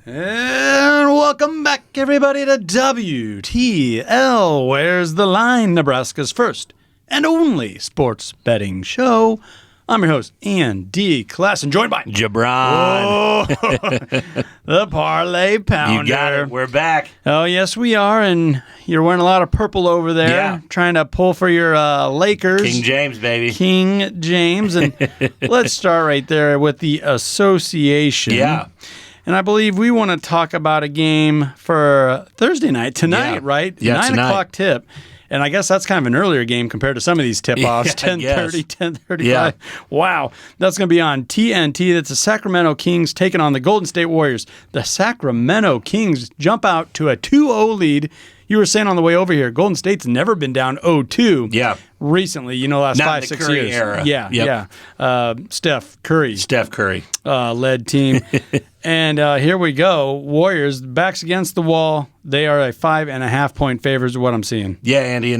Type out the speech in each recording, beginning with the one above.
And welcome back, everybody, to WTL. Where's the Line? Nebraska's first and only sports betting show. I'm your host, Andy Klassen, joined by Jabron. the Parlay Pounder. You got it. We're back. Oh, yes, we are. And you're wearing a lot of purple over there, trying to pull for your Lakers. King James, baby. King James. And let's start right there with the association. Yeah. And I believe we want to talk about a game for Thursday night, tonight, right? Yeah, 9 tonight. o'clock tip. And I guess that's kind of an earlier game compared to some of these tip-offs, 10:30, 10:35. Yeah. Wow. That's going to be on TNT. That's the Sacramento Kings taking on the Golden State Warriors. The Sacramento Kings jump out to a 2-0 lead. You were saying on the way over here, Golden State's never been down 0-2 recently, last Not 5-6 Curry years. era. Yeah. Steph Curry led team. And here we go. Warriors, backs against the wall. They are a 5.5-point favorites is what I'm seeing. Yeah, Andy,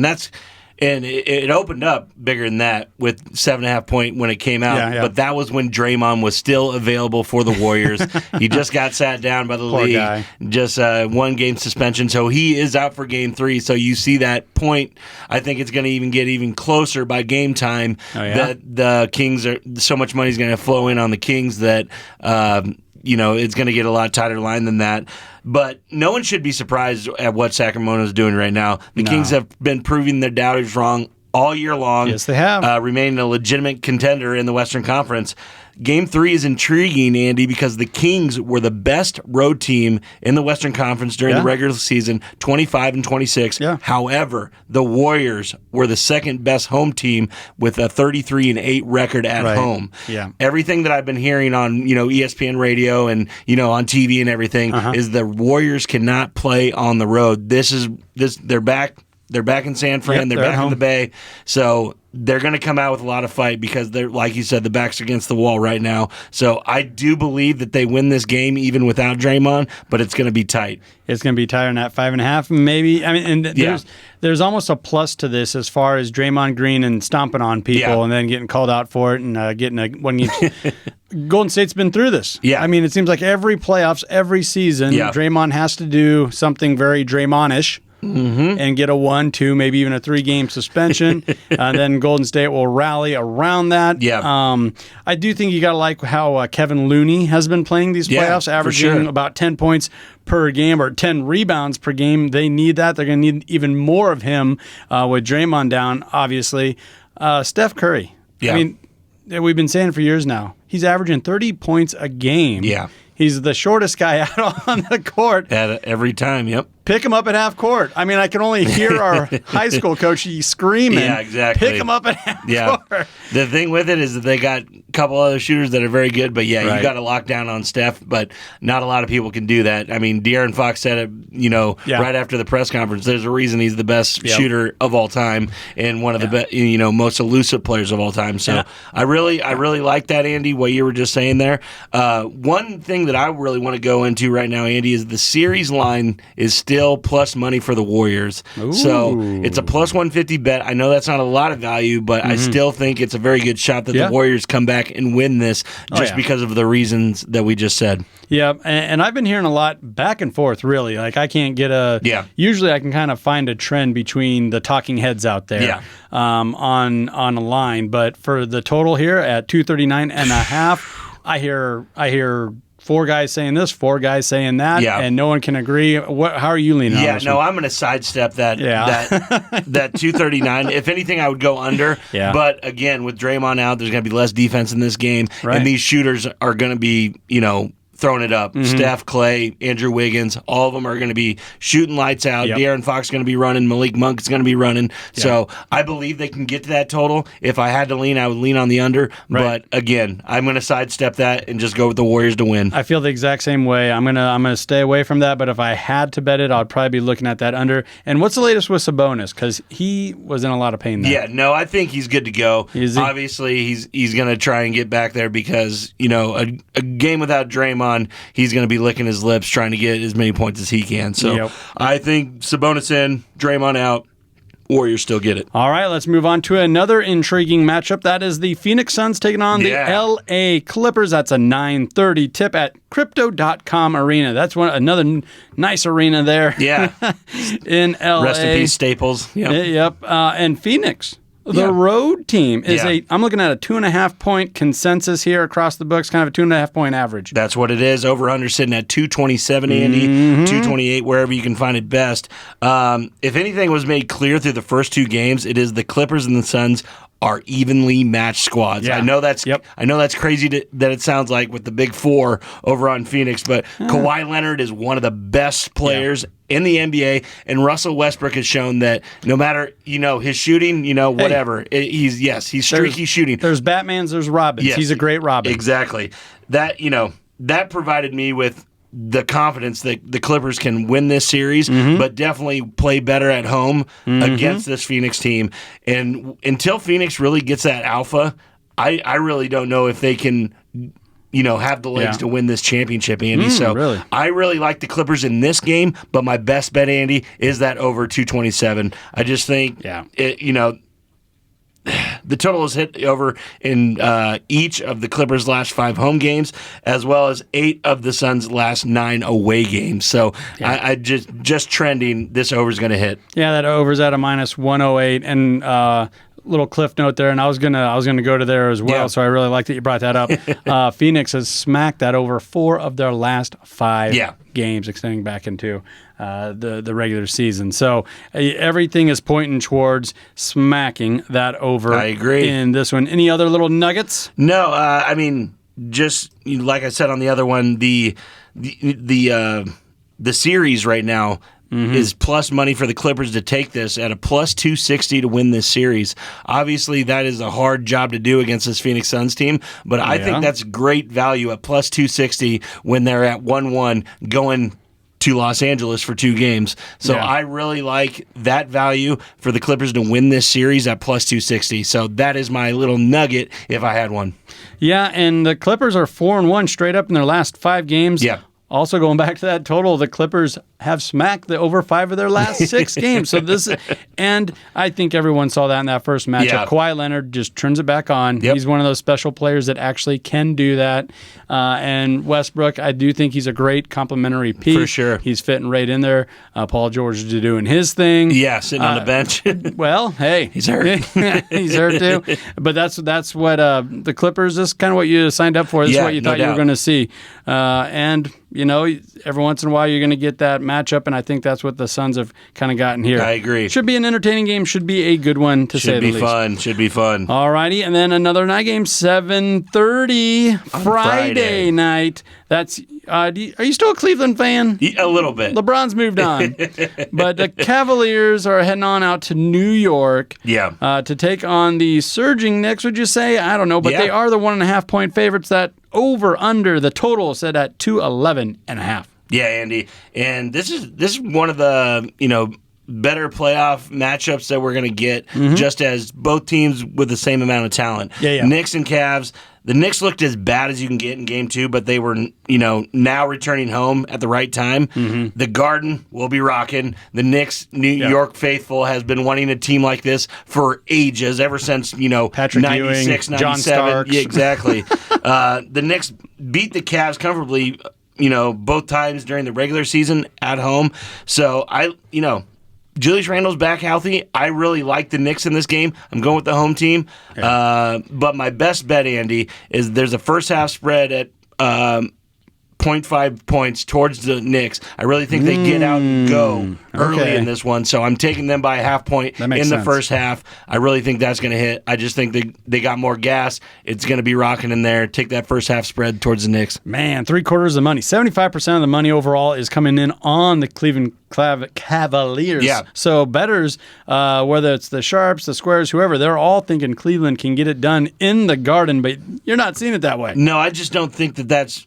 and it opened up bigger than that with 7.5 point when it came out. Yeah. But that was when Draymond was still available for the Warriors. He just got sat down by the Poor league. guy. Just 1 game suspension. So he is out for game 3. So you see that point. I think it's going to get even closer by game time. Oh, yeah? That the Kings are so much money is going to flow in on the Kings that it's going to get a lot tighter line than that. But no one should be surprised at what Sacramento is doing right now. The Kings have been proving their doubters wrong all year long. Yes, they have. Remaining a legitimate contender in the Western Conference. Game 3 is intriguing, Andy, because the Kings were the best road team in the Western Conference during the regular season, 25-26. Yeah. However, the Warriors were the second best home team with a 33-8 record at home. Yeah. Everything that I've been hearing on ESPN radio and on TV and everything is the Warriors cannot play on the road. They're back. They're back in San Fran. They're back in the Bay. So they're going to come out with a lot of fight because they're, like you said, the back's against the wall right now. So I do believe that they win this game even without Draymond, but it's going to be tight. It's going to be tighter than that 5.5, maybe. I mean, and there's almost a plus to this as far as Draymond Green and stomping on people and then getting called out for it and getting a 1 game. Golden State's been through this. Yeah. I mean, it seems like every playoffs, every season, Draymond has to do something very Draymond-ish. And get a 1, 2, maybe even a 3-game suspension. And then Golden State will rally around that. Yeah. I do think you got to like how Kevin Looney has been playing these playoffs, averaging about 10 points per game or 10 rebounds per game. They need that. They're going to need even more of him with Draymond down, obviously. Steph Curry. Yeah. I mean, we've been saying for years now, he's averaging 30 points a game. Yeah. He's the shortest guy out on the court. Every time, yep. Pick him up at half court. I mean, I can only hear our high school coach screaming. Yeah, exactly. Pick him up at half court. The thing with it is that they got a couple other shooters that are very good, but you got to lock down on Steph, but not a lot of people can do that. I mean, De'Aaron Fox said it, right after the press conference. There's a reason he's the best shooter of all time and one of the most elusive players of all time. So I really like that, Andy, what you were just saying there. One thing that I really want to go into right now, Andy, is the series line is still plus money for the Warriors. Ooh. So it's a plus 150 bet. I know that's not a lot of value, but I still think it's a very good shot that the Warriors come back and win this just because of the reasons that we just said. Yeah, and I've been hearing a lot back and forth, really. Like, I can't get usually I can kind of find a trend between the talking heads out there on a line. But for the total here at 239.5, I hear 4 guys saying this, 4 guys saying that, and no one can agree. How are you leaning on this one? I'm going to sidestep that 239. If anything, I would go under. Yeah. But again, with Draymond out, there's going to be less defense in this game, and these shooters are going to be, throwing it up. Steph, Clay, Andrew Wiggins, all of them are going to be shooting lights out. De'Aaron Fox is going to be running. Malik Monk is going to be running. So I believe they can get to that total. If I had to lean, I would lean on the under. But again, I'm going to sidestep that and just go with the Warriors to win. I feel the exact same way. I'm gonna stay away from that. But if I had to bet it, I'd probably be looking at that under. And what's the latest with Sabonis? Because he was in a lot of pain there. Yeah, no, I think he's good to go. Obviously, he's going to try and get back there because a game without Draymond, he's going to be licking his lips trying to get as many points as he can. So I think Sabonis in, Draymond out. Warriors still get it. All right, let's move on to another intriguing matchup. That is the Phoenix Suns taking on the LA Clippers. That's a 9:30 tip at Crypto.com Arena. That's another nice arena there. Yeah. In LA. Rest in peace, Staples. Yep. And Phoenix. The road team is I'm looking at a 2.5 point consensus here across the books, kind of a 2.5 point average. That's what it is. Over under sitting at 227, Andy, 228, wherever you can find it best. If anything was made clear through the first two games, it is the Clippers and the Suns are evenly matched squads. Yeah. I know that's crazy that it sounds like with the big four over on Phoenix, but Kawhi Leonard is one of the best players in the NBA, and Russell Westbrook has shown that no matter his shooting, whatever, he's streaky shooting. There's Batmans, there's Robins. Yes, he's a great Robin. Exactly. That that provided me with the confidence that the Clippers can win this series, but definitely play better at home against this Phoenix team. And until Phoenix really gets that alpha, I really don't know if they can have the legs to win this championship, Andy. Really? I really like the Clippers in this game, but my best bet, Andy, is that over 227. I just think the total is hit over in each of the Clippers' last 5 home games, as well as 8 of the Suns' last 9 away games. So I just trending, this over is going to hit. Yeah, that over's at a minus 108, and little cliff note there, and I was gonna go to there as well. So I really like that you brought that up. Phoenix has smacked that over 4 of their last 5 games, extending back into the regular season. So everything is pointing towards smacking that over. I agree. In this one. Any other little nuggets? No, I mean, just like I said on the other one, the series right now is plus money for the Clippers to take this at a plus 260 to win this series. Obviously, that is a hard job to do against this Phoenix Suns team, but I think that's great value at plus 260 when they're at 1-1 going to Los Angeles for 2 games. So I really like that value for the Clippers to win this series at plus 260. So that is my little nugget if I had one. Yeah, and the Clippers are 4-1 straight up in their last 5 games. Yeah. Also, going back to that total, the Clippers have smacked the over 5 of their last 6 games. So and I think everyone saw that in that first matchup. Yeah. Kawhi Leonard just turns it back on. Yep. He's one of those special players that actually can do that. And Westbrook, I do think he's a great complimentary piece. For sure. He's fitting right in there. Paul George is doing his thing. Yeah, sitting on the bench. Well, hey. He's hurt. He's hurt too. But that's what the Clippers, this is kind of what you signed up for. This is what you thought you were going to see. And every once in a while you're going to get that matchup, and I think that's what the Suns have kind of gotten here. I agree. Should be an entertaining game. Should be a good one, to say the least. Should be fun. All righty, and then another night game, 7:30 Friday night. That's are you still a Cleveland fan? A little bit. LeBron's moved on, but the Cavaliers are heading on out to New York. To take on the surging Knicks. Would you say? I don't know, but they are the 1.5 point favorites. That over under the total set at 211.5. Yeah, Andy, and this is one of the better playoff matchups that we're going to get, just as both teams with the same amount of talent. Knicks and Cavs. The Knicks looked as bad as you can get in Game 2, but they were, now returning home at the right time. The Garden will be rocking. The Knicks, New York faithful, has been wanting a team like this for ages, ever since, Patrick 96, Ewing, 97. John Starks. Yeah, exactly. The Knicks beat the Cavs comfortably, both times during the regular season at home. So, Julius Randle's back healthy. I really like the Knicks in this game. I'm going with the home team. But my best bet, Andy, is there's a first half spread at 0.5 points towards the Knicks. I really think they get out and go early in this one, so I'm taking them by a half point in the first half. I really think that's going to hit. I just think they got more gas. It's going to be rocking in there. Take that first half spread towards the Knicks. Man, 3/4 of the money. 75% of the money overall is coming in on the Cleveland Cavaliers. Yeah. So bettors, whether it's the Sharps, the Squares, whoever, they're all thinking Cleveland can get it done in the Garden, but you're not seeing it that way. No, I just don't think that's,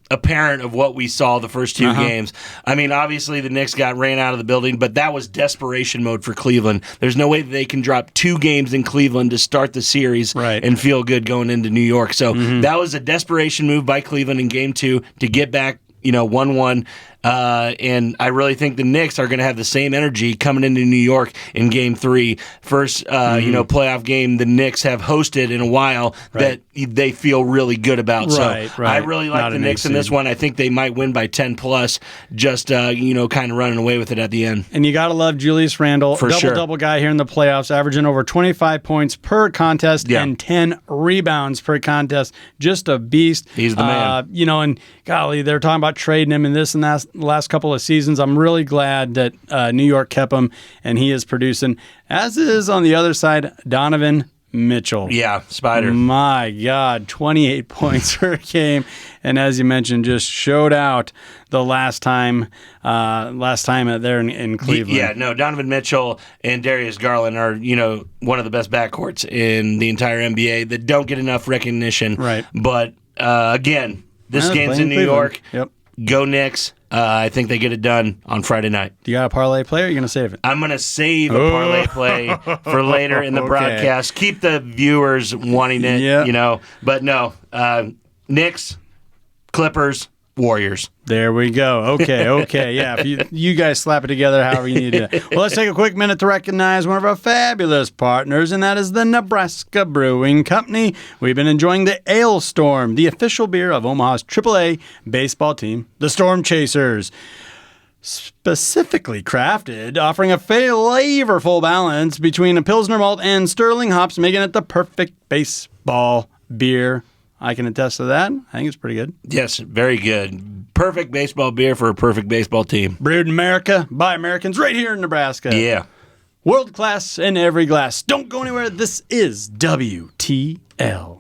apparent of what we saw the first 2 games. I mean, obviously the Knicks ran out of the building, but that was desperation mode for Cleveland. There's no way that they can drop 2 games in Cleveland to start the series and feel good going into New York. So that was a desperation move by Cleveland in Game 2 to get back, 1-1. And I really think the Knicks are going to have the same energy coming into New York in Game 3. First, playoff game the Knicks have hosted in a while that they feel really good about. Right, so I really like the Knicks in this one. I think they might win by 10+, just, kind of running away with it at the end. And you got to love Julius Randle. For sure. Double-double guy here in the playoffs, averaging over 25 points per contest and 10 rebounds per contest. Just a beast. He's the man. And golly, they're talking about trading him in this and that last couple of seasons. I'm really glad that New York kept him, and he is producing. As is on the other side, Donovan Mitchell. Yeah, Spider. My God, 28 points per game, and as you mentioned, just showed out the last time there in Cleveland. Donovan Mitchell and Darius Garland are one of the best backcourts in the entire NBA that don't get enough recognition. Right, but again, this game's in New York. Yep. Go Knicks. I think they get it done on Friday night. Do you got a parlay play, or are you going to save it? I'm going to save a parlay play for later in the broadcast. Keep the viewers wanting it, But no, Knicks, Clippers, Warriors. There we go. Okay. Yeah, if you guys slap it together however you need to. Well, let's take a quick minute to recognize one of our fabulous partners, and that is the Nebraska Brewing Company. We've been enjoying the Ale Storm, the official beer of Omaha's AAA baseball team, the Storm Chasers. Specifically crafted, offering a flavorful balance between a Pilsner malt and Sterling hops, making it the perfect baseball beer. I can attest to that. I think it's pretty good. Yes, very good. Perfect baseball beer for a perfect baseball team. Brewed in America by Americans right here in Nebraska. Yeah. World class in every glass. Don't go anywhere. This is WTL.